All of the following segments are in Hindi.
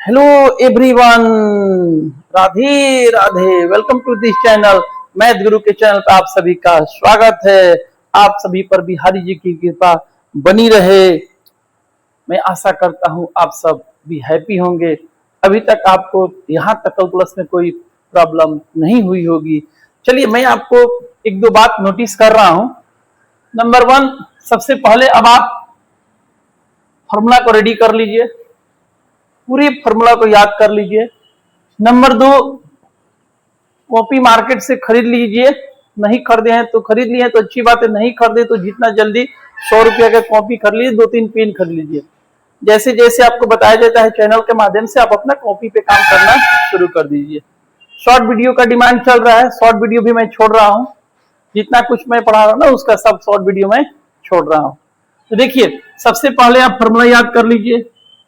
Hello everyone, Radhe Radhe. Welcome to this channel. Math Guru के चैनल पर आप सभी का स्वागत है। आप सभी पर बिहारी जी की कृपा बनी रहे। मैं आशा करता हूं आप सब भी हैप्पी होंगे। अभी तक आपको यहाँ तक कैलकुलस में कोई प्रॉब्लम नहीं हुई होगी। चलिए, मैं आपको एक दो बात नोटिस कर रहा हूं। नंबर वन, सबसे पहले अब आप फॉर्मूला को रेडी कर लीजिए, पूरी फॉर्मूला को याद कर लीजिए। नंबर दो, कॉपी मार्केट से खरीद लीजिए। नहीं खरीदे हैं तो खरीद लिए तो अच्छी बात है, नहीं खरीदे तो जितना जल्दी 100 रुपया का कॉपी खरीद लीजिए, 2-3 पेन खरीद लीजिए। जैसे जैसे आपको बताया जाता है चैनल के माध्यम से, आप अपना कॉपी पे काम करना शुरू कर दीजिए। शॉर्ट वीडियो का डिमांड चल रहा है, शॉर्ट वीडियो भी मैं छोड़ रहा हूँ। जितना कुछ मैं पढ़ा रहा हूँ ना, उसका सब शॉर्ट वीडियो में छोड़ रहा हूँ। तो देखिए, सबसे पहले आप फॉर्मूला याद कर लीजिए।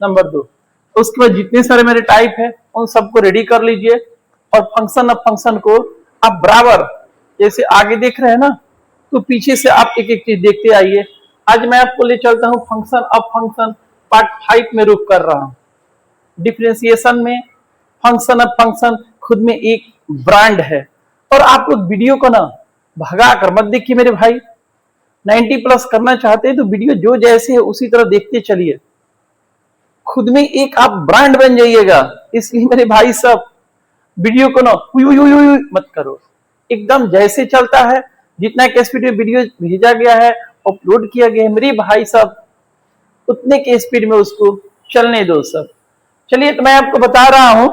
नंबर दो, उसके बाद जितने सारे मेरे टाइप है उन सबको रेडी कर लीजिए। और फंक्शन ऑफ फंक्शन को आप बराबर, जैसे आगे देख रहे हैं ना, तो पीछे से आप एक एक चीज देखते आइए। आज मैं आपको ले चलता हूं फंक्शन ऑफ फंक्शन पार्ट 5 में रुक कर रहा हूं। डिफरेंशिएशन में फंक्शन ऑफ फंक्शन खुद में एक ब्रांड है। और आप लोग वीडियो को ना भगा कर मत देखिए मेरे भाई। 90+ करना चाहते हैं तो वीडियो जो जैसे है उसी तरह देखते चलिए। खुद में एक आप ब्रांड बन जाइएगा। इसलिए मेरे भाई सब वीडियो को ना हुई मत करो, एकदम जैसे चलता है, जितना के स्पीड में वीडियो भेजा गया है, अपलोड किया गया है, मेरे भाई सब उतने के स्पीड में उसको चलने दो सब। चलिए, तो मैं आपको बता रहा हूं,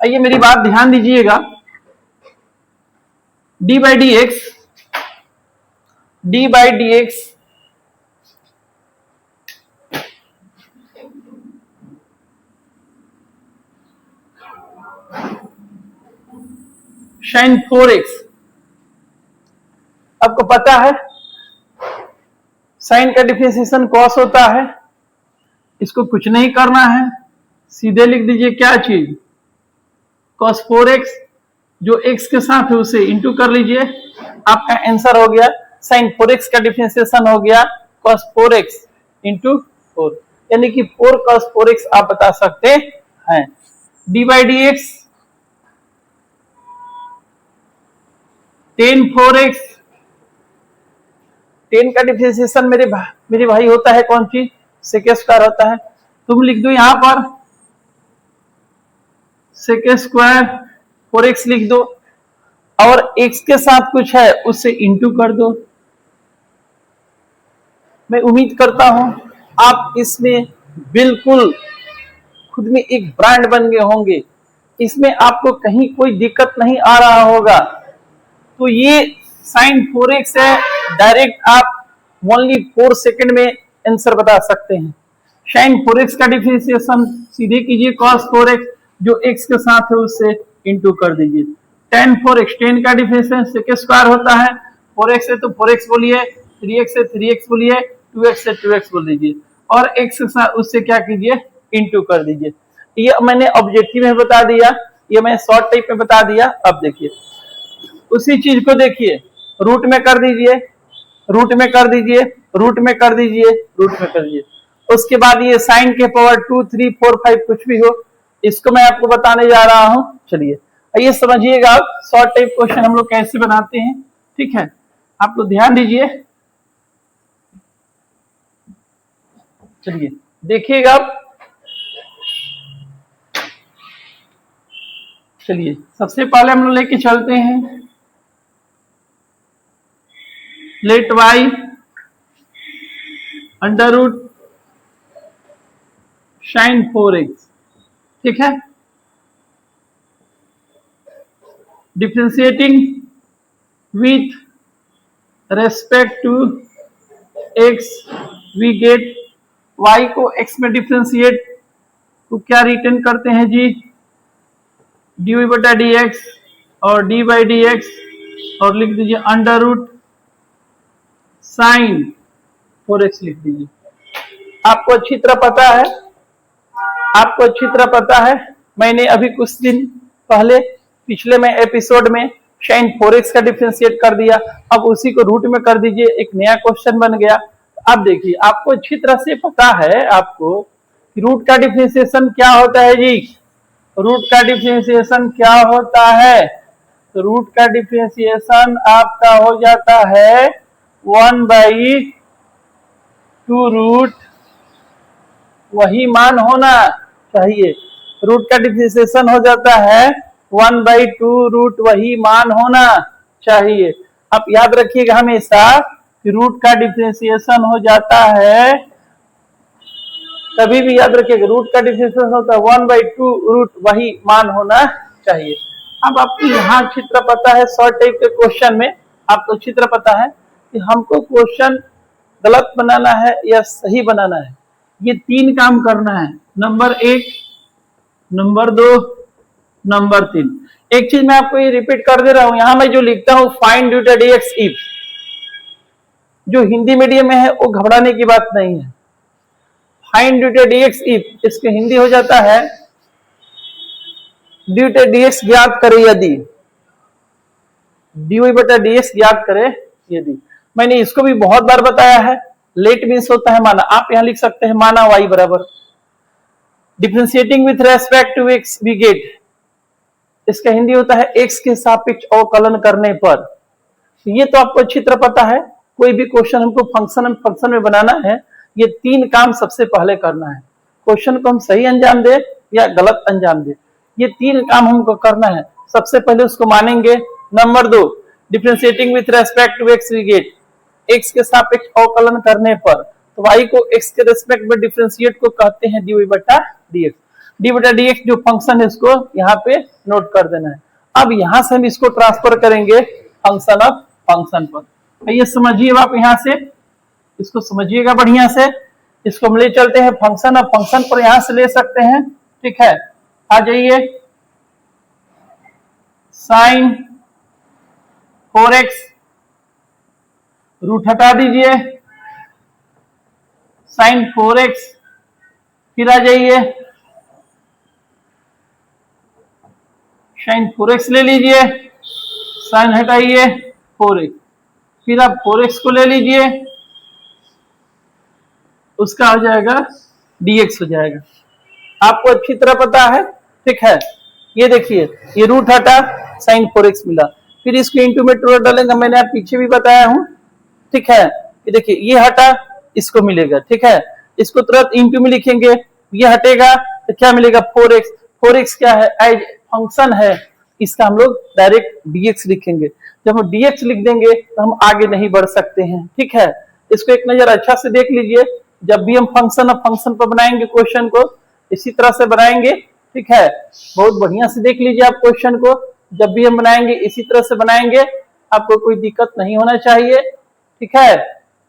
आइए मेरी बात ध्यान दीजिएगा। D by D x sin 4x, आपको पता है साइन का डिफरेंशिएशन कॉस होता है। इसको कुछ नहीं करना है, सीधे लिख दीजिए क्या चीज, cos 4x। जो x के साथ है उसे इंटू कर लीजिए, आपका आंसर हो गया sin 4x का डिफरेंशिएशन हो गया cos 4x इंटू 4, यानी कि 4 cos 4x आप बता सकते हैं। D by D x tan 4x, tan का डिफरेंशिएशन मेरे भाई होता है कौन चीज, sec स्क्वायर होता है। तुम लिख दो यहां पर sec स्क्वायर 4x लिख दो, और x के साथ कुछ है उससे इंटू कर दो। मैं उम्मीद करता हूं आप इसमें बिल्कुल खुद में एक ब्रांड बन गए होंगे। इसमें आपको कहीं कोई दिक्कत नहीं आ रहा होगा। तो ये sin 4x है, डायरेक्ट आप ओनली 4 सेकंड में आंसर बता सकते हैं। sin 4x का डिफरेंशिएशन सीधे कीजिए cos 4x, जो x के साथ है उससे इंटू कर दीजिए। tan 4x, tan का डिफरेंशिएशन sec स्क्वायर होता है, 4x है तो 4x बोलिए, 3x है 3x बोलिए, 2x है 2x बोल दीजिए, और x के साथ उससे क्या कीजिए, इंटू कर दीजिए। ये मैंने ऑब्जेक्टिव में बता दिया, ये मैं शॉर्ट टाइप में बता दिया। अब देखिए उसी चीज को देखिए, रूट में कर दीजिए, रूट में कर दीजिए, रूट में कर दीजिए, रूट में कर दीजिए। उसके बाद ये साइन के पावर 2, 3, 4, 5 कुछ भी हो, इसको मैं आपको बताने जा रहा हूं। चलिए आइए समझिएगा शॉर्ट टाइप क्वेश्चन हम लोग कैसे बनाते हैं। ठीक है, आप लोग ध्यान दीजिए। चलिए देखिएगा। चलिए सबसे पहले हम लोग लेके चलते हैं, let y under root sin 4x। ठीक है, differentiating with respect to x, we get y को x में डिफ्रेंशिएट तो क्या रिटर्न करते हैं जी, dy बटा dx और d बाई डी एक्स, और लिख दीजिए अंडर रूट sin 4x लिख दीजिए। आपको अच्छी तरह पता है, आपको अच्छी तरह पता है, मैंने अभी कुछ दिन पहले पिछले में एपिसोड में sin 4x का डिफरेंशिएट कर दिया। अब उसी को रूट में कर दीजिए, एक नया क्वेश्चन बन गया। अब देखिए आपको अच्छी तरह से पता है आपको रूट का डिफरेंशिएशन क्या होता है जी? रूट का डिफरेंशिएशन क्या होता है? तो रूट का डिफरेंशिएशन आपका हो जाता है 1/2 रूट वही मान होना चाहिए। रूट का डिफरेंशिएशन हो जाता है 1/2 रूट वही मान होना चाहिए। आप याद रखिएगा हमेशा कि रूट का डिफरेंशिएशन हो जाता है, कभी भी याद रखिएगा रूट का डिफरेंशिएशन होता है 1/2 रूट वही मान होना चाहिए। अब आपको यहाँ चित्र पता है, शॉर्ट टाइप के क्वेश्चन में आपको चित्र पता है कि हमको क्वेश्चन गलत बनाना है या सही बनाना है, ये 3 काम करना है। Number 1, number 2, number 3। एक चीज मैं आपको ये रिपीट कर दे रहा हूं, यहां मैं जो लिखता हूं find due to dx if, जो हिंदी मीडियम में है वो घबराने की बात नहीं है। Find due to dx if, इसके हिंदी हो जाता है ड्यू टू dx ज्ञात करे यदि, dy बटा dx ज्ञात करे यदि। मैंने इसको भी बहुत बार बताया है, लेट मीन्स होता है माना। आप यहां लिख सकते हैं माना y बराबर differentiating with respect to x we get, इसका हिंदी होता है x के सापेक्ष अवकलन करने पर। ये तो आपको अच्छी तरह पता है, कोई भी क्वेश्चन हमको फंक्शन में बनाना है, ये 3 काम सबसे पहले करना है। क्वेश्चन को हम सही अंजाम दे या गलत अंजाम दे, ये 3 काम हमको करना है। सबसे पहले उसको मानेंगे। Number 2, differentiating with respect to x we get, x के सापेक्ष अवकलन करने पर, तो y को x के रेस्पेक्ट में डिफरेंशिएट को कहते हैं dy बटा dx। dy बटा dx जो फंक्शन है इसको यहाँ पे नोट कर देना है। अब यहां से हम इसको ट्रांसफर करेंगे फंक्शन ऑफ फंक्शन पर। ये समझिए आप, यहां से इसको समझिएगा बढ़िया से, इसको हम ले चलते हैं फंक्शन ऑफ फंक्शन पर, यहां से ले सकते हैं। ठीक है, आ जाइए। साइन 4x, रूट हटा दीजिए, साइन 4x, फिर आ जाइए साइन 4x ले लीजिए, साइन हटाइए 4x, फिर आप 4x को ले लीजिए, उसका हो जाएगा dx हो जाएगा। आपको अच्छी तरह पता है। ठीक है, ये देखिए, ये रूट हटा, साइन 4x मिला, फिर इसको इंटू में टू डालेंगे, मैंने आप पीछे भी बताया हूं। ठीक है, ये देखिए, ये हटा, इसको मिलेगा। ठीक है, इसको तुरंत इंटू में लिखेंगे, ये हटेगा तो क्या मिलेगा 4x। 4x क्या है, एज फंक्शन है, इसका हम लोग डायरेक्ट dx लिखेंगे। जब हम dx लिख देंगे तो हम आगे नहीं बढ़ सकते हैं। ठीक है, इसको एक नजर अच्छा से देख लीजिए, जब भी हम फंक्शन ऑफ फंक्शन पर बनाएंगे क्वेश्चन को इसी तरह से बनाएंगे। ठीक है, बहुत बढ़िया से देख लीजिए आप क्वेश्चन को, जब भी हम बनाएंगे इसी तरह से बनाएंगे, आपको कोई दिक्कत नहीं होना चाहिए। ठीक है,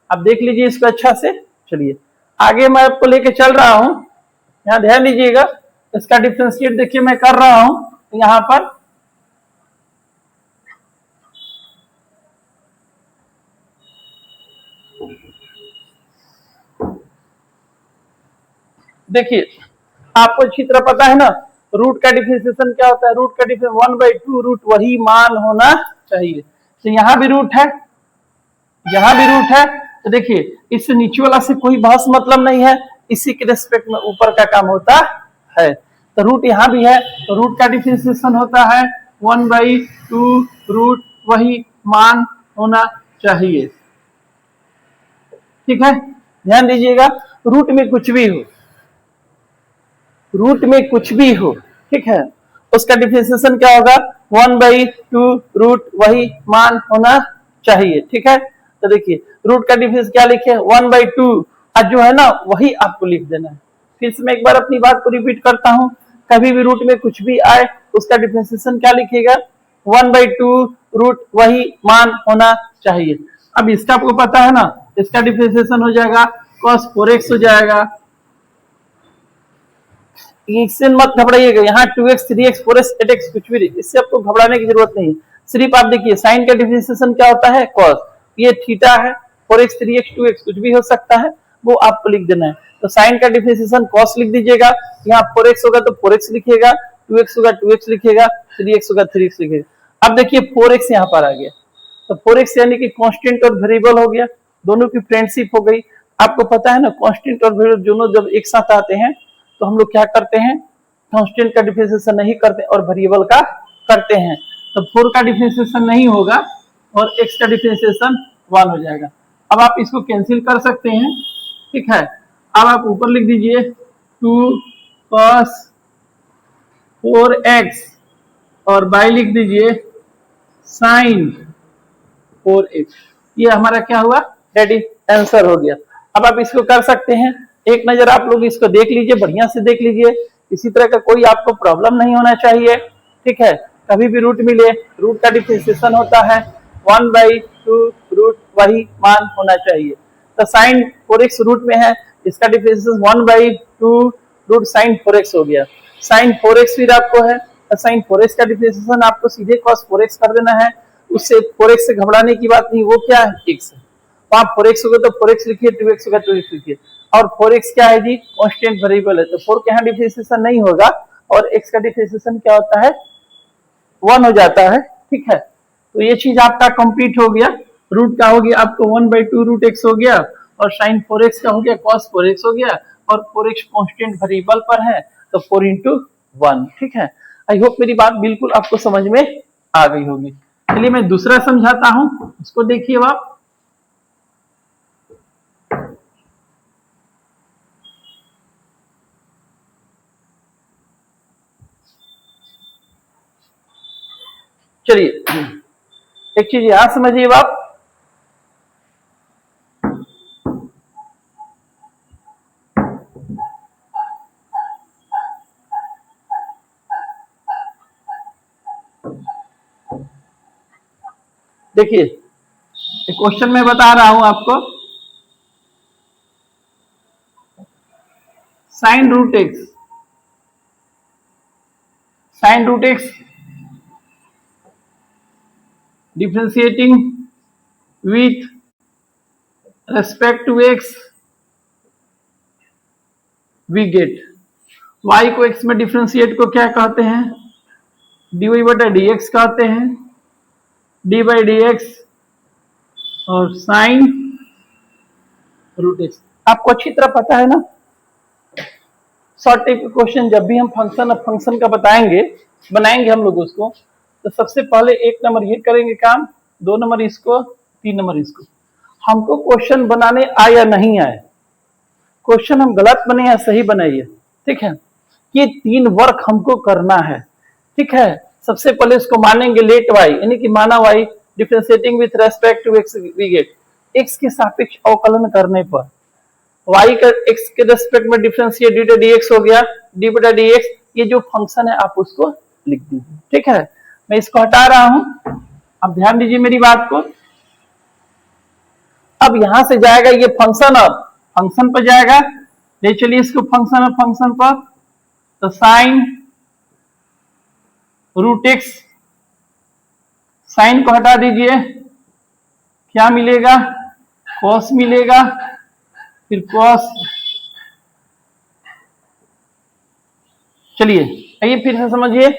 आप देख लीजिए इसको अच्छा से। चलिए आगे मैं आपको लेके चल रहा हूं, यहाँ ध्यान दीजिएगा, इसका डिफरेंशिएट देखिए मैं कर रहा हूं यहाँ पर। देखिए, आपको अच्छी तरह पता है ना रूट का डिफरेंशिएशन क्या होता है। रूट का डिफरेंशिएशन 1/2 रूट वही मान होना चाहिए। तो यहाँ भी रूट है, यहाँ भी रूट है, तो देखिए इससे नीचे वाला से कोई बहस मतलब नहीं है, इसी के रेस्पेक्ट में ऊपर का काम होता है। तो रूट यहाँ भी है, तो रूट का डिफरेंशिएशन होता है 1/2 रूट वही मान होना चाहिए। ठीक है, ध्यान दीजिएगा, रूट में कुछ भी हो, रूट में कुछ भी हो, ठीक है, उसका डिफरेंशिएशन क्या होगा 1/2 रूट वही मान होना चाहिए। ठीक है, तो देखिए रूट का डिफरेंस क्या लिखे 1/2, आज जो है ना वही आपको लिख देना है। फिर से मैं एक बार अपनी बात को रिपीट करता हूं, कभी भी रूट में कुछ भी आए उसका डिफरेंशिएशन क्या लिखेगा 1/2 रूट वही मान होना चाहिए। अब इसका आपको पता है ना, इसका डिफरेंशिएशन हो जाएगा cos 4x हो जाएगा। इससे मत घबराइएगा, यहाँ 2x 3x 4x 8x कुछ भी नहीं, इससे आपको घबराने की जरूरत नहीं। सिर्फ आप देखिए साइन का डिफरेंशिएशन क्या होता है cos, ये थीटा है, 4x 3x 2x कुछ भी हो सकता है, वो आपको लिख देना है। तो साइन का डिफरेंशिएशन cos लिख दीजिएगा, यहाँ 4x होगा तो 4x लिखिएगा, 2x होगा 2x लिखिएगा, 3x होगा 3x लिखिएगा। अब देखिए 4x यहाँ पर आ गया, तो 4x यानी कि कांस्टेंट और वेरिएबल हो गया, दोनों की फ्रेंडशिप हो गई। आपको पता है ना कांस्टेंट और वेरिएबल दोनों जब एक साथ आते हैं तो हम लोग क्या करते हैं, कांस्टेंट का डिफरेंशिएशन नहीं करते और वेरिएबल का करते हैं। तो 4 का डिफरेंशिएशन नहीं होगा और x का डिफरेंशिएशन 1 हो जाएगा। अब आप इसको कैंसिल कर सकते हैं, ठीक है। अब आप ऊपर लिख दीजिए 2 cos 4x और बाई लिख दीजिए sin 4x। ये हमारा क्या हुआ, रेडी आंसर हो गया। अब आप इसको कर सकते हैं, एक नजर आप लोग इसको देख लीजिए, बढ़िया से देख लीजिए, इसी तरह का कोई आपको प्रॉब्लम नहीं होना चाहिए, ठीक है। कभी भी रूट मिले, रूट का डिफरेंशिएशन होता है 1/2 रूट वही मान होना चाहिए। तो sin 4x रूट में है, इसका डिफरेंशिएशन 1/2 रूट sin 4x हो गया। sin 4x फिर आपको है, तो sin 4x का डिफरेंशिएशन आपको सीधे cos 4x कर देना है, उससे 4x से घबराने की बात नहीं, वो क्या है x है। तो आप 4x होगा तो 4x लिखिए, 2x होगा 2x लिखिए। और 4x क्या है जी, कांस्टेंट वेरिएबल है, तो 4 के यहाँ डिफरेंशिएशन नहीं होगा और x का डिफरेंशिएशन क्या होता है, 1 हो जाता है, ठीक है। तो ये चीज आपका कंप्लीट हो गया। रूट का हो गया आपको 1/2 रूट x हो गया और sin 4x का हो गया cos 4x हो गया और 4x कांस्टेंट वेरिएबल पर है तो 4 into 1, ठीक है। आई होप मेरी बात बिल्कुल आपको समझ में आ गई होगी। चलिए मैं दूसरा समझाता हूं, उसको देखिए आप। चलिए एक चीज यहां समझिए आप, देखिए एक क्वेश्चन में बता रहा हूं आपको, sin root x differentiating with respect to x we get, y को x में डिफरेंशिएट को क्या कहते हैं, dy/dx कहते हैं, d/dx और sin रूट x। आपको अच्छी तरह पता है ना, शॉर्ट टाइप के क्वेश्चन जब भी हम फंक्शन का बनाएंगे हम लोग उसको, तो सबसे पहले 1 नंबर ये करेंगे काम, 2 नंबर इसको, 3 नंबर इसको। हमको क्वेश्चन बनाने आए या नहीं आए, क्वेश्चन हम गलत बने या सही बनाइए, ठीक है, ये 3 वर्क हमको करना है, ठीक है। सबसे पहले इसको मानेंगे लेट y, यानी कि माना y differentiating with respect to x we get, x के सापेक्ष अवकलन करने पर y का x के रेस्पेक्ट में डिफरेंशिएट d/dx हो गया, d/dx ये जो फंक्शन है आप उसको लिख दीजिए, ठीक है। मैं इसको हटा रहा हूं, अब ध्यान दीजिए मेरी बात को। अब यहां से जाएगा ये फंक्शन, अब फंक्शन पर जाएगा, ले चलिए इसको फंक्शन पर, तो साइन रूट x, साइन को हटा दीजिए, क्या मिलेगा, कॉस मिलेगा, फिर कॉस, चलिए आइए फिर से समझिए,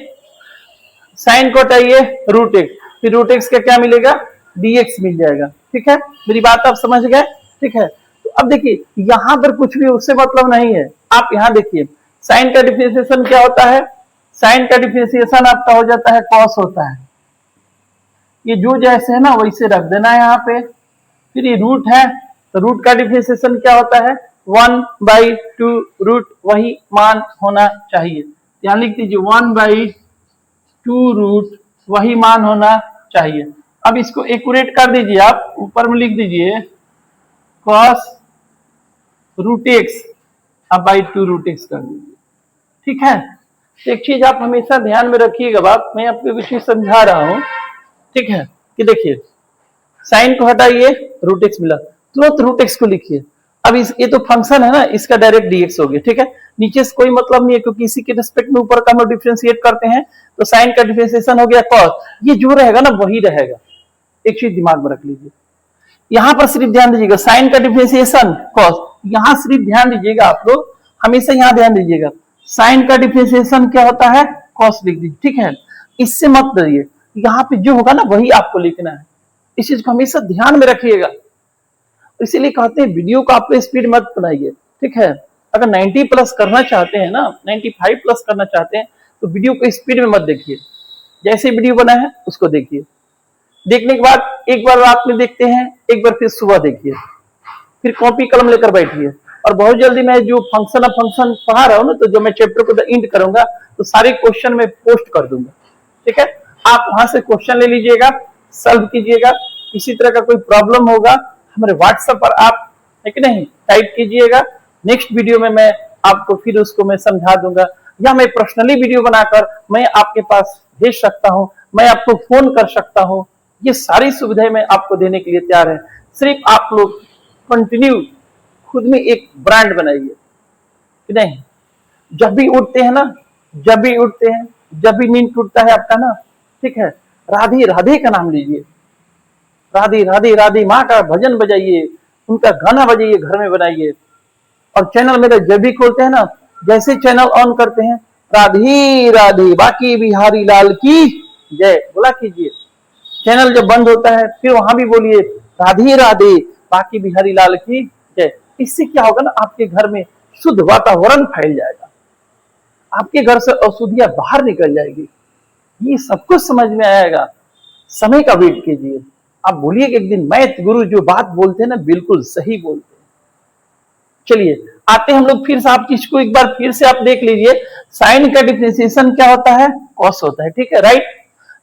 साइन को हटाइए रूट x, फिर रूट x का क्या मिलेगा, dx मिल जाएगा, ठीक है। मेरी बात आप समझ गए, ठीक है। तो अब देखिए यहां पर कुछ भी उससे मतलब नहीं है, आप यहां देखिए साइन का डिफरेंशिएशन क्या होता है, साइन का डिफरेंशिएशन आपका हो जाता है कॉस होता है, ये जो जैसे है ना वैसे रख देना है यहाँ पे। फिर ये रूट है, तो रूट का डिफरेंशिएशन क्या होता है, 1/2 रूट वही मान होना चाहिए, यहाँ लिख दीजिए 1/2 रूट वही मान होना चाहिए। अब इसको एक्यूरेट कर दीजिए, आप ऊपर में लिख दीजिए cos रूट x, अब /2 रूट x कर दीजिए, ठीक है। एक चीज आप हमेशा ध्यान में रखिएगा, बात मैं आपको कुछ चीज समझा रहा हूं, ठीक है, कि देखिए साइन को हटाइए रूट x मिला, तुरंत रूट x को लिखिए। अब ये तो फंक्शन है ना, इसका डायरेक्ट dx हो गया, ठीक है। नीचे से कोई मतलब नहीं है क्योंकि इसी के रिस्पेक्ट में ऊपर का हम डिफरेंशिएट करते हैं, तो साइन का डिफरेंशिएशन हो गया cos, ये जो रहेगा ना वही रहेगा, एक चीज दिमाग में रख लीजिए। यहां पर सिर्फ ध्यान दीजिएगा, साइन का डिफरेंशिएशन cos, यहां सिर्फ ध्यान दीजिएगा आप लोग, हमेशा यहां ध्यान दीजिएगा, साइन का डिफरेंशिएशन क्या होता है, cos लिख दीजिए, ठीक है। इससे मत डरिए, यहाँ पे जो होगा ना वही आपको लिखना है, इस चीज को हमेशा ध्यान में रखिएगा। इसीलिए कहते हैं वीडियो को आप स्पीड मत बनाइए, ठीक है। अगर 90 प्लस करना चाहते हैं ना, 95 प्लस करना चाहते हैं, तो वीडियो को स्पीड में मत देखिए, जैसे वीडियो बना है उसको देखिए। देखने के बाद एक बार रात में देखते हैं, एक बार फिर सुबह देखिए, फिर कॉपी कलम लेकर बैठिए। और बहुत जल्दी मैं जो फंक्शन पढ़ा रहा हूँ ना, तो जो मैं चैप्टर को एंड करूंगा तो सारे क्वेश्चन में पोस्ट कर दूंगा, ठीक है। आप वहां से क्वेश्चन ले लीजिएगा, सॉल्व कीजिएगा। किसी तरह का कोई प्रॉब्लम होगा हमारे व्हाट्सएप पर आप, है कि नहीं, टाइप कीजिएगा। नेक्स्ट वीडियो में मैं आपको फिर उसको मैं समझा दूंगा, या मैं पर्सनली वीडियो बनाकर मैं आपके पास भेज सकता हूं, मैं आपको फोन कर सकता हूं। ये सारी सुविधाएं मैं आपको देने के लिए तैयार है। सिर्फ आप लोग कंटिन्यू खुद में एक ब्रांड बनाइए, कि नहीं। जब भी उठते हैं ना, जब भी उठते हैं, जब भी नींद टूटता है आपका ना, ठीक है, राधे राधे का नाम लीजिए, राधे राधे राधे माँ का भजन बजाइए, उनका गाना बजाइए, घर में बनाइए। और चैनल मेरा जब भी खोलते हैं ना, जैसे चैनल ऑन करते हैं, राधे राधे बाकी बिहारी लाल की जय बोला कीजिए। चैनल जब बंद होता है फिर वहां भी बोलिए राधे राधे बाकी बिहारी लाल की जय। इससे क्या होगा ना, आपके घर में शुद्ध वातावरण फैल जाएगा, आपके घर से अशुद्धियां बाहर निकल जाएगी। ये सब कुछ समझ में आएगा। समय का वेट कीजिए, आप बोलिए कि एक दिन मैथ गुरु जो बात बोलते हैं ना, बिल्कुल सही बोलते हैं। चलिए आते हम लोग फिर से, आप इसको एक बार फिर से आप देख लीजिए। साइन का डिफरेंशिएशन क्या होता है, कॉस होता है, ठीक है, राइट।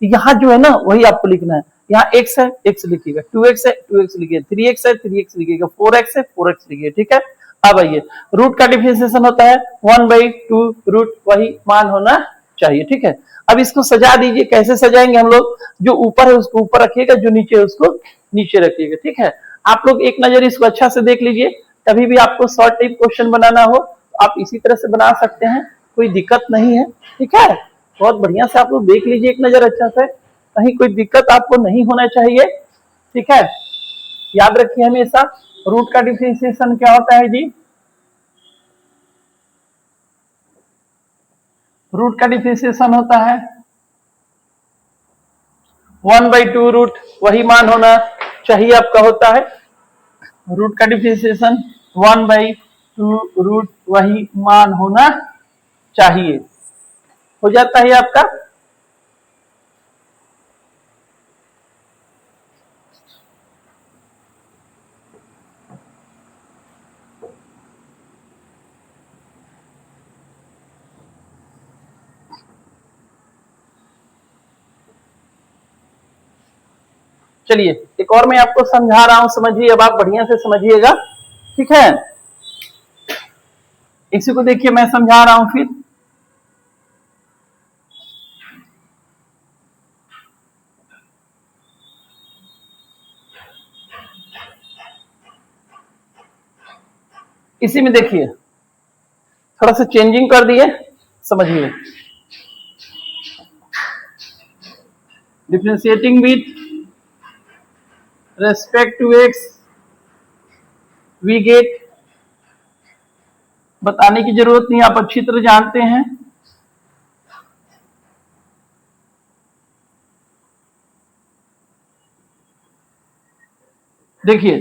यहाँ जो है ना वही आपको लिखना है। यहाँ x है, x लिखिएगा, 2x है, 2x लिखिएगा, 3x है, 3x लिखिएगा, 4x है, 4x लिखिएगा, ठीक है। अब आइए, रूट का डिफरेंशिएशन होता है 1/2 रूट, वही मान होना चाहिए, ठीक है। अब इसको सजा दीजिए। कैसे सजाएंगे हम लोग, जो ऊपर है उसको ऊपर रखिएगा, जो नीचे है उसको नीचे रखिएगा, ठीक है। आप लोग एक नजर इसको अच्छा से देख लीजिए। कभी भी आपको शॉर्ट टाइप क्वेश्चन बनाना हो आप इसी तरह से बना सकते हैं, कोई दिक्कत नहीं है, ठीक है। बहुत बढ़िया से आप लोग देख लीजिए एक नजर अच्छा से, कहीं कोई दिक्कत आपको नहीं होना चाहिए, ठीक है। याद रखिए हमेशा, रूट का डिफरेंशिएशन क्या होता है जी, रूट का डिफरेंशिएशन होता है 1/2 रूट, वही मान होना चाहिए आपका होता है। रूट का डिफरेंशिएशन 1/2 रूट, वही मान होना चाहिए, हो जाता है आपका। चलिए एक और मैं आपको समझा रहा हूं, समझिए, अब आप बढ़िया से समझिएगा, ठीक है। इसी को देखिए मैं समझा रहा हूं फिर। इसी में देखिए थोड़ा सा चेंजिंग कर दिए, समझिए। Differentiating with respect to X, we get, बताने की जरूरत नहीं, आप अच्छी तरह जानते हैं। देखिए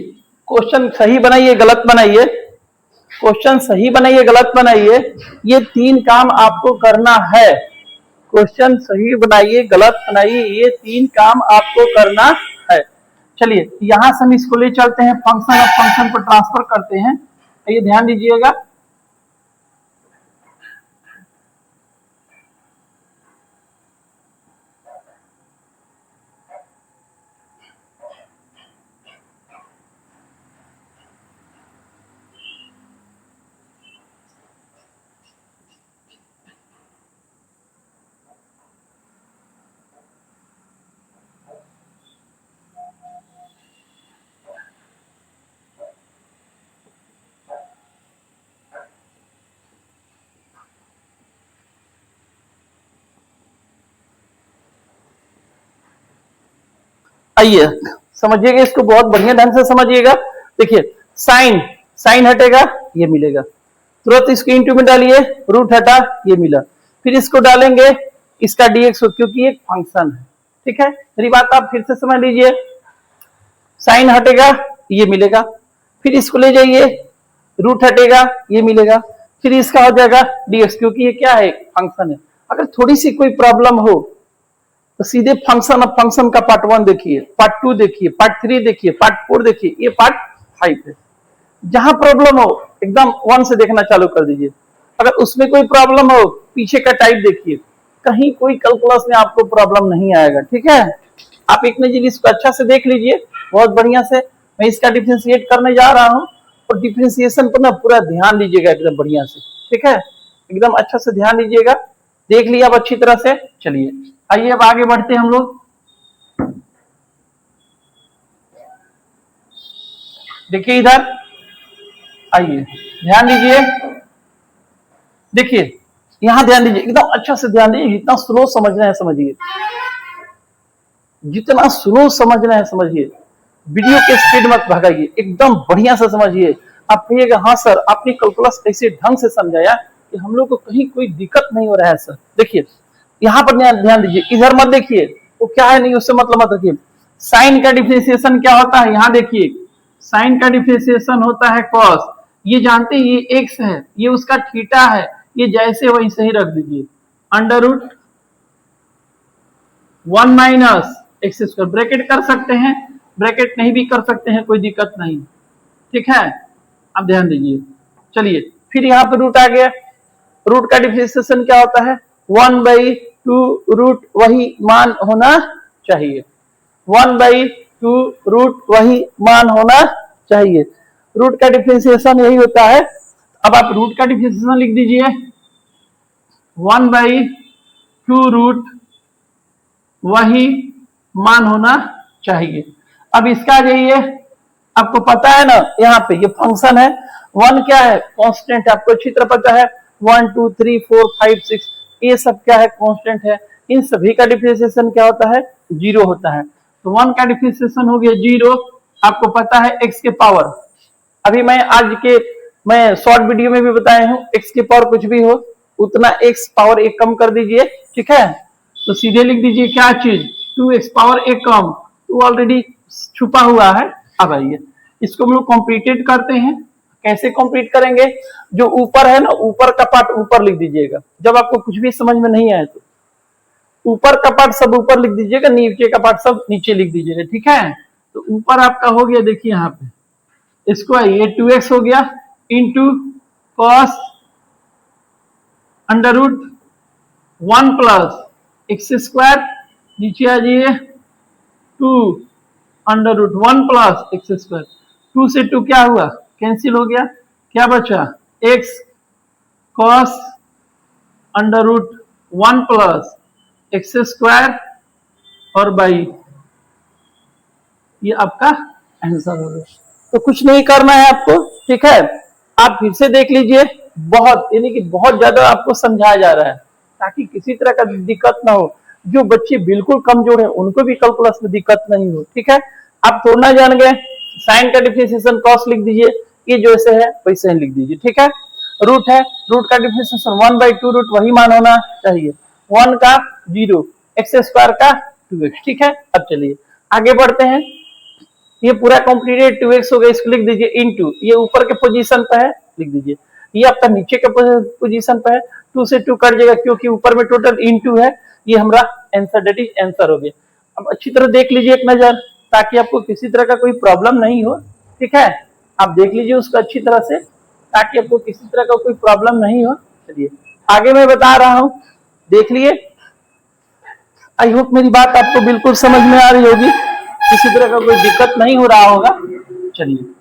क्वेश्चन सही बनाइए गलत बनाइए, क्वेश्चन सही बनाइए गलत बनाइए, ये 3 काम आपको करना है। क्वेश्चन सही बनाइए गलत बनाइए, ये 3 काम आपको करना है। चलिए यहां से हम इसको ले चलते हैं फंक्शन, ऑफ फंक्शन पर ट्रांसफर करते हैं, ये ध्यान दीजिएगा। आइए समझिएगा इसको, बहुत बढ़िया ढंग से समझिएगा। देखिए साइन, साइन हटेगा ये मिलेगा, तुरंत इसको इंटू में डालिए, रूट हटा ये मिला, फिर इसको डालेंगे इसका डीएक्स, क्योंकि एक फंक्शन है, ठीक है। मेरी बात आप फिर से समझ लीजिए, साइन हटेगा ये मिलेगा, फिर इसको ले जाइए, रूट हटेगा ये मिलेगा, फिर इसका हो जाएगा dx, क्योंकि ये क्या है, फंक्शन है। अगर थोड़ी सी कोई प्रॉब्लम हो तो सीधे फंक्शन ऑफ फंक्शन का पार्ट 1 देखिए, पार्ट 2 देखिए, पार्ट 3 देखिए, पार्ट 4 देखिए, ये पार्ट 5 है। जहां प्रॉब्लम हो एकदम 1 से देखना चालू कर दीजिए। अगर उसमें कोई प्रॉब्लम हो पीछे का टाइप देखिए, कहीं कोई कैलकुलस में आपको प्रॉब्लम नहीं आएगा, ठीक है। आप एक नजर इसको अच्छा से देख लीजिए, बहुत बढ़िया से। मैं इसका डिफरेंशिएट करने जा रहा हूं और डिफरेंशिएशन पर ना पूरा ध्यान दीजिएगा एकदम बढ़िया से, ठीक है। एकदम अच्छा से ध्यान दीजिएगा। देख लिया अब अच्छी तरह से। चलिए आइए अब आगे बढ़ते हैं हम लोग। देखिए इधर आइए, ध्यान दीजिए। देखिए यहां ध्यान दीजिए, एकदम अच्छा से ध्यान दीजिए। जितना स्लो समझना है समझिए, जितना स्लो समझना है समझिए। वीडियो के स्पीड मत भगाइए, एकदम बढ़िया से समझिए। आप कहिएगा हाँ सर आपने कैलकुलस ऐसे ढंग से समझाया कि हम लोग को कहीं कोई दिक्कत नहीं हो रहा है सर। देखिए यहाँ पर ध्यान दीजिए, इधर मत देखिए वो क्या है नहीं उससे मतलब मत रखिए। साइन का डिफरेंशिएशन क्या होता है, यहाँ देखिए साइन का डिफरेंशिएशन होता है कॉस। ये जानते हैं ये एक्स है, ये उसका थीटा है, ये जैसे वैसे ही रख दीजिए। Under root 1 minus X square, bracket कर सकते हैं, ब्रैकेट नहीं भी कर सकते हैं, कोई दिक्कत नहीं, ठीक है। अब ध्यान दीजिए। चलिए फिर यहाँ पे रूट आ गया। रूट का डिफरेंशिएशन क्या होता है, 1/2 रूट वही मान होना चाहिए। 1/2 रूट वही मान होना चाहिए। रूट का डिफरेंशिएशन यही होता है। अब आप रूट का डिफरेंशिएशन लिख दीजिए, 1/2 रूट वही मान होना चाहिए। अब इसका जाइए, आपको पता है ना यहाँ पे ये फंक्शन है। 1 क्या है, कांस्टेंट है, आपको अच्छी तरह पता है। 1 2 3 4 5 6 ये सब क्या है, कांस्टेंट है। इन सभी का डिफरेंशिएशन क्या होता है, 0 होता है। तो 1 का डिफरेंशिएशन हो गया 0। आपको पता है x के पावर, अभी मैं शॉर्ट वीडियो में भी बताया हूँ, x के पावर कुछ भी हो उतना x पावर 1 कम कर दीजिए, ठीक है। तो सीधे लिख दीजिए क्या चीज, 2x पावर 1 कम, तो ऑलरेडी छुपा हुआ है। अब आइए इसको हम लोग कॉम्प्लीटेड करते हैं। कैसे कंप्लीट करेंगे, जो ऊपर है ना ऊपर का पार्ट ऊपर लिख दीजिएगा। जब आपको कुछ भी समझ में नहीं आए तो ऊपर का पार्ट सब ऊपर लिख दीजिएगा, नीचे का पार्ट सब नीचे लिख दीजिएगा, ठीक है। तो ऊपर आपका हो गया, देखिए यहाँ पे इसको ये 2x हो गया into cos under root 1 plus X square, नीचे आ जाइए 2 under root 1 plus X square. 2 से 2 क्या हुआ, कैंसिल हो गया, क्या बचा x cos under root 1 plus X square और बाई, ये आपका आंसर हो गया। तो कुछ नहीं करना है आपको, ठीक है। आप फिर से देख लीजिए, बहुत यानी कि बहुत ज्यादा आपको समझाया जा रहा है ताकि किसी तरह का दिक्कत ना हो। जो बच्चे बिल्कुल कमजोर है उनको भी कैलकुलस में दिक्कत नहीं हो, ठीक है। आप थोड़ा जान गए, साइन का डिफरेंशिएशन कॉस लिख दीजिए, ये जैसे है वैसे ही लिख दीजिए, ठीक है। रूट है, रूट का डिफरेंशिएशन 1/2 रूट वही मान होना चाहिए। 1 का 0, एक्स स्क्वायर का 2x, ठीक है। अब चलिए आगे बढ़ते हैं। ये पूरा कॉम्प्लीटेड 2x हो गया, इसको लिख दीजिए इनटू, ये ऊपर के पोजीशन पे है लिख दीजिए, ये आपका नीचे के पोजीशन पे है। 2 से 2 कट जाएगा क्योंकि ऊपर में टोटल इनटू है। ये हमारा आंसर, डेट इज आंसर हो गया। अब अच्छी तरह देख लीजिए एक नजर, ताकि आपको किसी तरह का कोई प्रॉब्लम नहीं हो, ठीक है। आप देख लीजिए उसको अच्छी तरह से ताकि आपको किसी तरह का कोई प्रॉब्लम नहीं हो। चलिए आगे मैं बता रहा हूं, देख लिए। आई होप मेरी बात आपको बिल्कुल समझ में आ रही होगी, किसी तरह का कोई दिक्कत नहीं हो रहा होगा। चलिए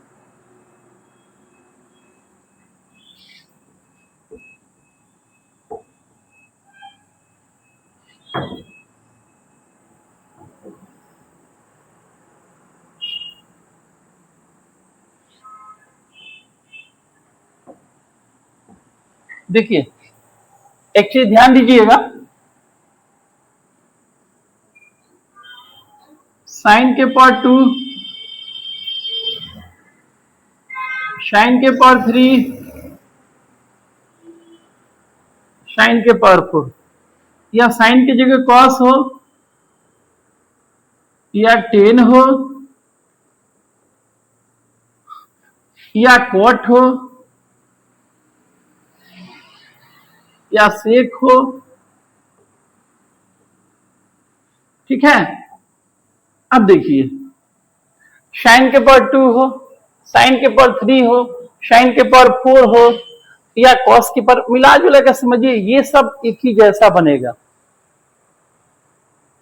देखिए एक चीज ध्यान दीजिएगा, साइन के पावर 2, साइन के पावर 3, साइन के पावर 4, या साइन की जगह कॉस हो या टेन हो या कॉट हो या सेक हो, ठीक है। अब देखिए साइन के पावर 2 हो, साइन के पावर 3 हो, साइन के पावर 4 हो या कॉस के पावर, मिला जुला कर समझिए ये सब एक ही जैसा बनेगा।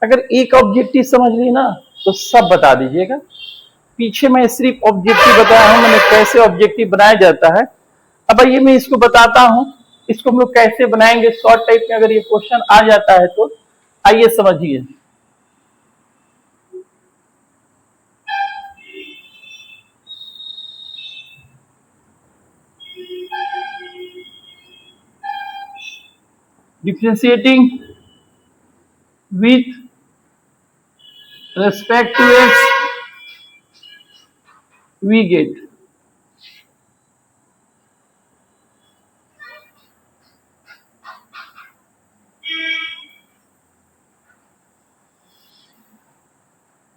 अगर एक ऑब्जेक्टिव समझ ली ना तो सब बता दीजिएगा। पीछे मैं सिर्फ ऑब्जेक्टिव बताया हूं, मैंने कैसे ऑब्जेक्टिव बनाया जाता है। अब आइए मैं इसको बताता हूं, इसको हम लोग कैसे बनाएंगे शॉर्ट टाइप में, अगर ये क्वेश्चन आ जाता है तो आइए समझिए। Differentiating with respect to x we get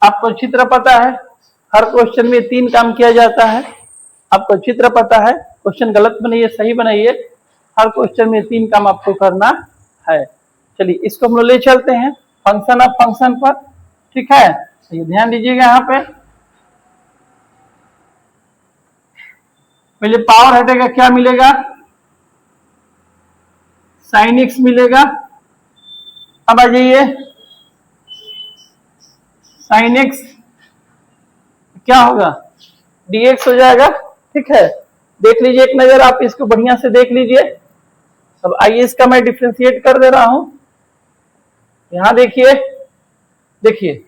आपको अच्छी तरह पता है हर क्वेश्चन में 3 काम किया जाता है। आपको अच्छी तरह पता है, क्वेश्चन गलत बनाइए सही बनाइए, हर क्वेश्चन में 3 काम आपको करना है। चलिए इसको हम लोग ले चलते हैं फंक्शन ऑफ फंक्शन पर, ठीक है। ये ध्यान दीजिएगा, यहाँ पे पहले पावर हटेगा क्या मिलेगा, साइन एक्स मिलेगा। अब आ जाइए साइन एक्स क्या होगा, dx हो जाएगा, ठीक है। देख लीजिए एक नजर, आप इसको बढ़िया से देख लीजिए। अब आइए इसका मैं डिफरेंशिएट कर दे रहा हूं। यहां देखिए, देखिए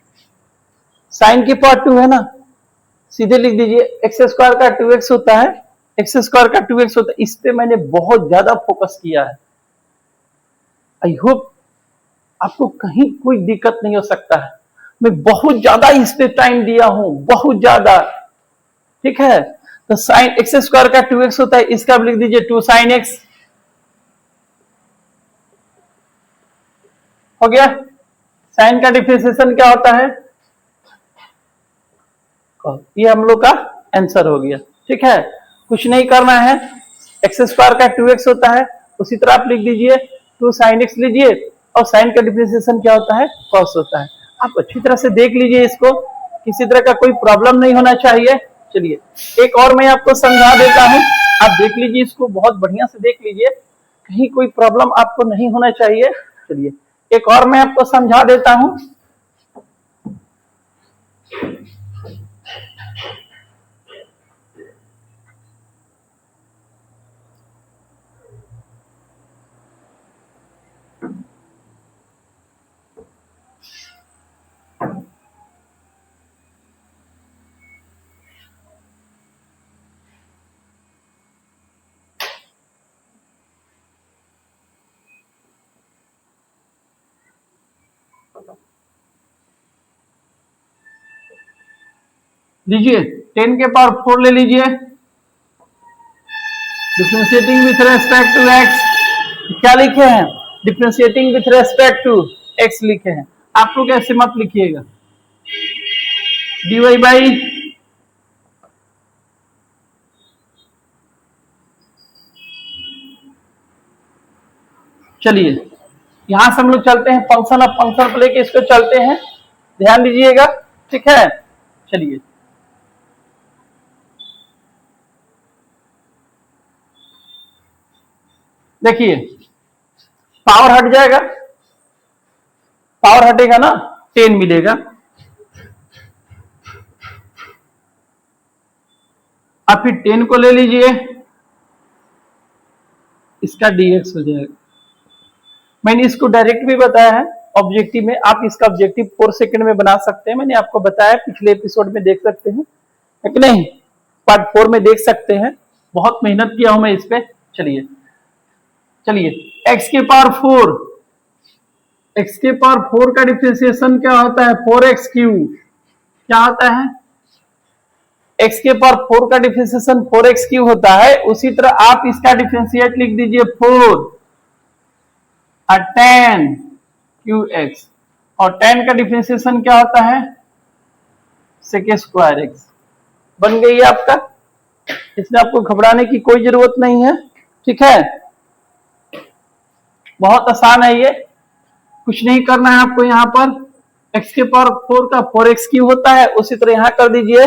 साइन की पावर 2 है ना, सीधे लिख दीजिए एक्स स्क्वायर का 2x होता है, एक्स स्क्वायर का 2x होता है। इस पे मैंने बहुत ज्यादा फोकस किया है। आई होप आपको कहीं कोई दिक्कत नहीं हो सकता है। मैं बहुत ज्यादा इस पे टाइम दिया हूं, बहुत ज्यादा, ठीक है। तो साइन एक्स स्क्वायर का 2x होता है, इसका भी लिख दीजिए 2 साइन एक्स। हो गया। साइन का डिफरेंशिएशन क्या होता है, ये हम लोग का आंसर हो गया, ठीक है। कुछ नहीं करना है, एक्स स्क्वायर का 2x होता है, उसी तरह आप लिख दीजिए 2 साइन एक्स लीजिए, और साइन का डिफरेंशिएशन क्या होता है, कॉस होता है। आप अच्छी तरह से देख लीजिए इसको, किसी तरह का कोई प्रॉब्लम नहीं होना चाहिए। चलिए एक और मैं आपको समझा देता हूं, आप देख लीजिए इसको, बहुत बढ़िया से देख लीजिए, कहीं कोई प्रॉब्लम आपको नहीं होना चाहिए। चलिए एक और मैं आपको समझा देता हूं। लीजिए 10 के पावर 4 ले लीजिए, differentiating with respect to X क्या लिखे हैं, differentiating with respect to X लिखे हैं। आपको कैसे मत लिखिएगा, dy बाई चलिए यहां से हम लोग चलते हैं फंक्शन ऑफ फंक्शन पर लेके इसको चलते हैं, ध्यान दीजिएगा, ठीक है। चलिए देखिए पावर हट जाएगा, पावर हटेगा ना 10 मिलेगा, आप फिर 10 को ले लीजिए, इसका dx हो जाएगा। मैंने इसको डायरेक्ट भी बताया है ऑब्जेक्टिव में, आप इसका ऑब्जेक्टिव 4 सेकंड में बना सकते हैं, मैंने आपको बताया पिछले एपिसोड में, देख सकते हैं है कि नहीं, पार्ट 4 में देख सकते हैं, बहुत मेहनत किया हूं मैं इस पे। चलिए चलिए x के पावर 4, x के पावर 4 का डिफरेंशिएशन क्या होता है, 4x क्यूब क्या होता है, x के पावर 4 का डिफरेंशिएशन 4x क्यूब होता है। उसी तरह आप इसका डिफरेंशिएट लिख दीजिए 4 और 10 qx, और 10 का डिफरेंशिएशन क्या होता है, sec स्क्वायर x। बन गई है आपका, इसमें आपको घबराने की कोई जरूरत नहीं है, ठीक है। बहुत आसान है ये, कुछ नहीं करना है आपको। यहाँ पर x के पावर 4 का 4x क्यू होता है, उसी तरह यहाँ कर दीजिए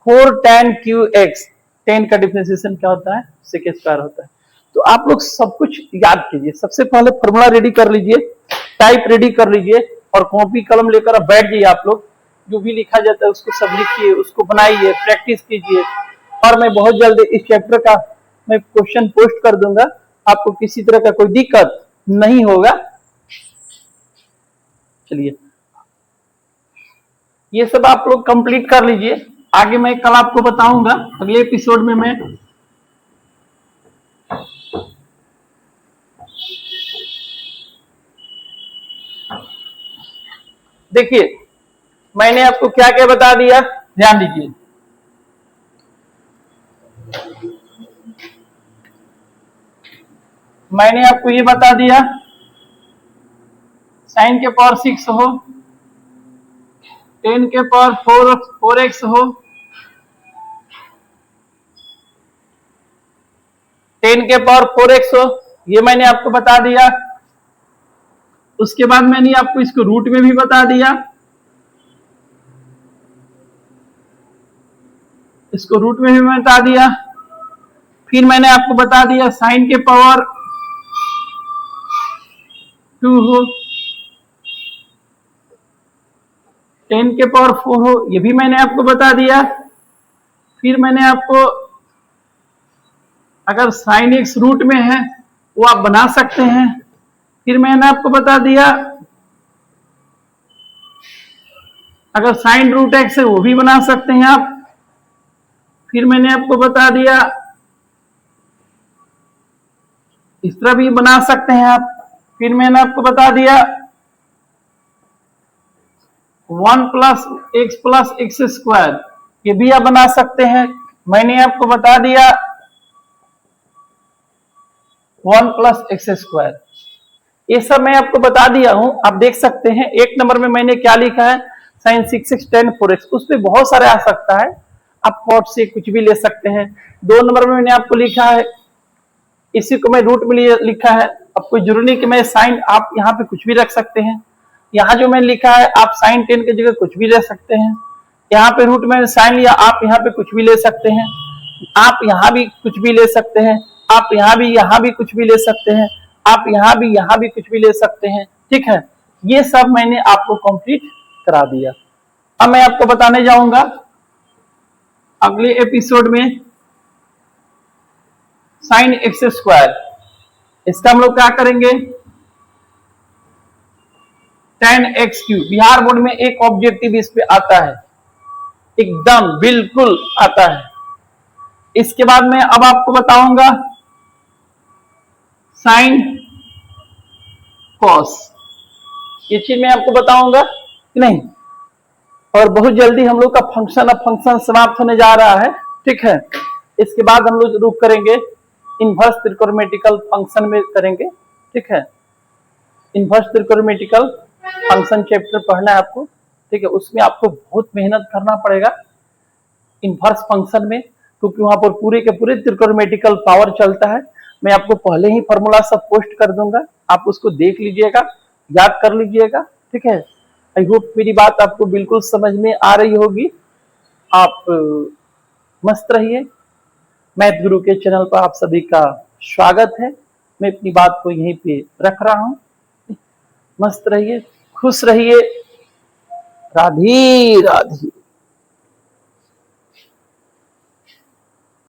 4 tan QX। 10 का डिफरेंशिएशन क्या होता है, sec स्क्वायर होता है। तो आप लोग सब कुछ याद कीजिए। सबसे पहले फॉर्मूला रेडी कर लीजिए, टाइप रेडी कर लीजिए और कॉपी कलम लेकर बैठ जाइए। आप लोग जो भी लिखा जाता है उसको सब लिखिए, उसको बनाइए, प्रैक्टिस कीजिए। और मैं बहुत जल्द इस चैप्टर का मैं क्वेश्चन पोस्ट कर दूंगा, आपको किसी तरह का कोई दिक्कत नहीं होगा। चलिए ये सब आप लोग कंप्लीट कर लीजिए। आगे मैं कल आपको बताऊंगा, अगले एपिसोड में मैं देखिए मैंने आपको क्या क्या बता दिया, ध्यान दीजिए। मैंने आपको ये बता दिया साइन के पावर 6 हो, 10 के पावर 4x हो, 10 के पावर 4x हो, ये मैंने आपको बता दिया। उसके बाद मैंने आपको इसको रूट में भी बता दिया, इसको रूट में भी बता दिया। फिर मैंने आपको बता दिया साइन के पावर 2 हो, 10 के पावर 4 हो, ये भी मैंने आपको बता दिया। फिर मैंने आपको अगर साइन एक्स रूट में है वो आप बना सकते हैं। फिर मैंने आपको बता दिया अगर साइन रूट एक्स है वो भी बना सकते हैं आप। फिर मैंने आपको बता दिया इस तरह भी बना सकते हैं आप। फिर मैंने आपको बता दिया 1 प्लस एक्स स्क्वायर, ये भी आप बना सकते हैं। मैंने आपको बता दिया 1 प्लस एक्स स्क्वायर, ये सब मैं आपको बता दिया हूं। आप देख सकते हैं 1 नंबर में मैंने क्या लिखा है, साइन 6x tan 4x, उसमें बहुत सारे आ सकता है, आप कॉट से कुछ भी ले सकते हैं। 2 नंबर में मैंने आपको लिखा है, इसी को मैं रूट में लिखा है। अब कोई जरूरी नहीं कि मैं साइन, आप यहाँ पे कुछ भी रख सकते हैं। यहाँ जो मैंने लिखा है आप साइन 10 की जगह कुछ भी ले सकते हैं। यहाँ पे रूट में साइन लिया, आप यहाँ पे कुछ भी ले सकते हैं। आप यहाँ भी कुछ भी ले सकते हैं, आप यहाँ भी कुछ भी ले सकते हैं, आप यहाँ भी कुछ भी ले सकते हैं। ठीक है, ये सब मैंने आपको कंप्लीट करा दिया। अब मैं आपको बताने जाऊंगा अगले एपिसोड में साइन एक्स स्क्वायर। इसका हम लोग क्या करेंगे, tan x cube. Bihar board में एक ऑब्जेक्टिव इस पे आता है, एकदम बिल्कुल आता है। इसके बाद में अब आपको बताऊंगा साइन कॉस, ये चीज मैं आपको बताऊंगा कि नहीं। और बहुत जल्दी हम लोग का फंक्शन समाप्त होने जा रहा है। ठीक है, इसके बाद हम लोग रुक करेंगे इनवर्स त्रिकोणमितिकल फंक्शन में करेंगे। ठीक है, इनवर्स त्रिकोणमितिकल फंक्शन चैप्टर पढ़ना है आपको। ठीक है, उसमें आपको बहुत मेहनत करना पड़ेगा इनवर्स फंक्शन में, क्योंकि वहां पर पूरे के पूरे त्रिकोणमितिकल पावर चलता है। मैं आपको पहले ही फॉर्मूला सब पोस्ट कर दूंगा, आप उसको देख लीजिएगा, याद कर लीजिएगा। ठीक है, आई होप मेरी बात आपको बिल्कुल समझ में आ रही होगी। आप मस्त रहिए। मैथ गुरु के चैनल पर आप सभी का स्वागत है। मैं अपनी बात को यहीं पे रख रहा हूं। मस्त रहिए, खुश रहिए। राधे राधे।